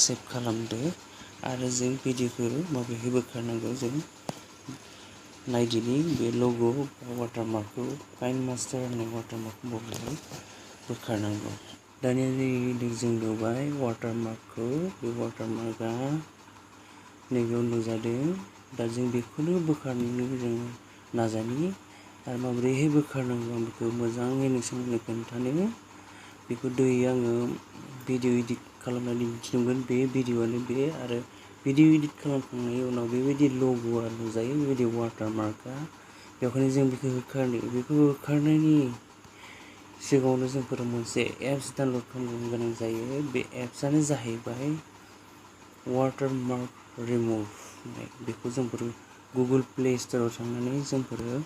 Save खालामदो आरो जों भिडिअखौ माबोरै बोखारनांगौ जों नायदिनि बे लग' वाटारमार्कखौ काइनमास्टार होननाय वाटारमार्कखौ माबोरै बोखारनांगौ। दानिया जों नुबाय वाटारमार्कखौ, बे वाटारमार्कआ नैबेयाव नुजादों। दा जों बेखौनो बोखारनो जों नाजानि आरो माबोरैहाय बोखारनांगौ आं बेखौ मोजाङै नोंसोरनो खोन्थानो। बेखौ आङो भिडिअ इडिट खालामनानै दिन्थिदोंमोन। बे भिडिअआनो बे आरो भिडिअ इडिट खालामखांनायनि उनाव बेबायदि लग'आ नुजायो, बेबायदि वाटारमार्कआ। बेखायनो जों बेखौ होखारनायनि सिगाङावनो जोंफोर मोनसे एप्स डाउनलड खालामनो गोनां जायो। बे एप्सआनो जाहैबाय वाटारमार्क रिमुभ होननाय। बेखौ जोंफोर गुगोल प्ले स्ट'राव थांनानै जोंफोरो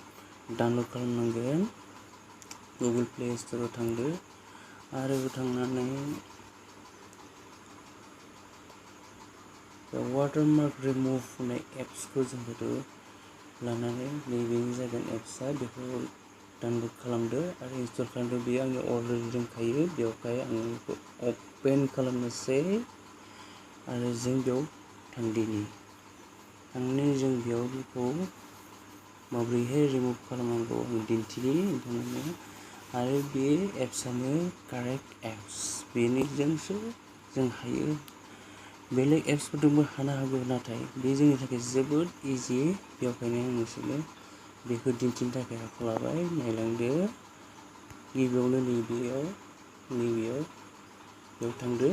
डाउनलड खालामनांगोन। गुगोल प्ले स्ट'राव थांदो आरो थांनानै वाटारमार्क रिमुभ होननाय एप्सखौ जोंफोरो लानानै नैबेनो जागोन एप्सआ। बेखौ डाउनलड खालामदो आरो इनस्टल खालामदो। बेयो आंनि अलरेडि दंखायो, बेवहाय आङो बेखौ अपेन खालामनोसै आरो जों बेयाव थांदिनि। थांनानै जों बेयाव बेखौ माबोरैहाय रिमुभ खालामनांगौ आं दिन्थिनि नोंथांमोननो। आरो बे एप्सआनो कारेक्ट एप्स, बेनिजोंसो जों हायो। बेलेग एप्सफोरजोंबो हानो हागौ, नाथाय बे जोंनि थाखाय जोबोद इजि। बेवहायनो आं नोंसोरनो बेखौ दिन्थिनो थाखाय आखायाव लाबाय। नायलांदो। गिबियावनो नैबेयाव थांदो।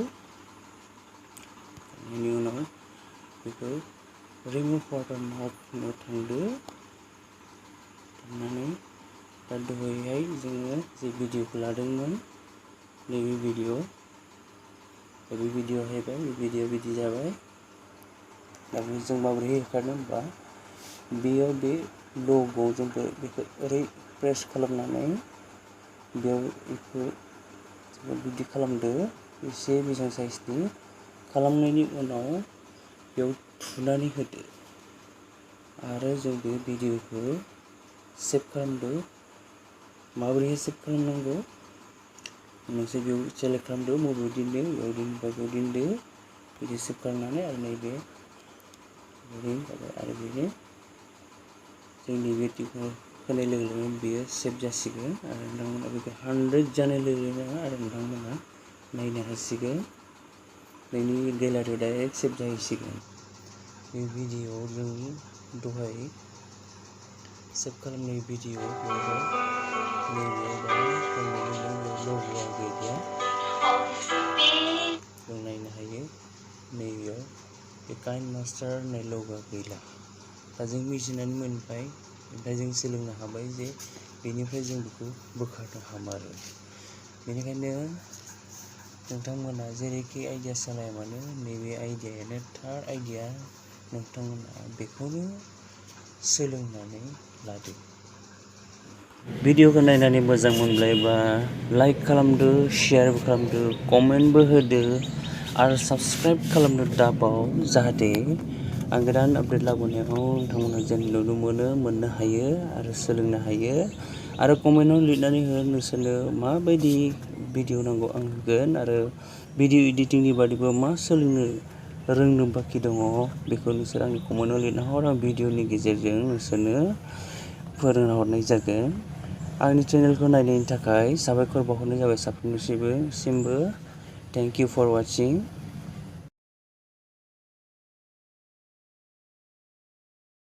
बेनि उनाव बेखौ रिमुभ वाटारमार्क होननायाव थांदो। थांनानै दा दहायहाय जोङो जे भिडिअखौ लादोंमोन, नैबे भिडिअ' बे भिडिअ हैबाय, बे भिडिअ बिदि जाबाय। दा जों माबोरै होखारनो होनबा बेयाव बे लग'आव जोंबो बेखौ ओरै प्रेस खालामनानै बेयाव बेखौ बिदि खालामदो, एसे मोजां साइजनि खालामनायनि उनाव बेयाव थुनानै होदो आरो जों बे भिडिअखौ सेभ खालामदो। माबोरैहाय सेभ खालामनांगौ मोनसे बेयाव सेलेक्ट खालामदो, बबेयाव दोनदो, बेयाव दोनदो। बिदि सेभ खालामनानै आरो नैबे आरो बेनो जोंनि भिडिअखौ होनाय लोगो लोगोनो बेयो सेभ जासिगोन आरो नोंथांमोना बेखौ 100 जानाय लोगो लोगोनो आरो नोंथांमोना नायनो हासिगोन। नोंनि गेलारियाव डाइरेक्ट सेभ जाहैसिगोन। बे भिडिअआव जों दहाय सेभ खालामनाय भिडिअ बेवहाय नैबेयाव दा जों नुनो मोनो लग'आ गैलिया। जों नायनो हायो नैबेयाव बे काइनमास्टार होननाय लग'आ गैला। दा जों मिथिनानै मोनबाय, ओमफ्राय जों सोलोंनो हाबाय जे बेनिफ्राय जों बेखौ बोखारनो हामारो। बेनिखायनो नोंथांमोना जेरैखि आइडिया सालाया मानो, नैबे आइडियायानो थार आइडिया। नोंथांमोना बेखौनो सोलोंनानै लादो। भिडिअखौ नायनानै मोजां मोनबायबा लाइक खालामदो, शेयारबो खालामदो, कमेन्टबो होदो आरो साबस्क्राइब खालामनो दाबाव, जाहाथे आं गोदान आपडेट लाबोनायाव नोंथांमोना जेन नुनो मोननो हायो आरो सोलोंनो हायो। आरो कमेन्टआव लिरनानै हो नोंसोरनो माबायदि भिडिअ नांगौ आं होगोन आरो भिडिअ इडिटिंनि बादैबो मा सोलोंनो रोंनो बाखि दङ बेखौ नोंसोर आंनि कमेन्टआव लिरना हर। आं भिडिअनि गेजेरजों नोंसोरनो फोरोंना हरनाय जागोन। आंनि चेनेलखौ नायनायनि थाखाय साबायखर बावहरनाय जाबाय साफ्रोमनिसिमबो। Thank you for वाचिं।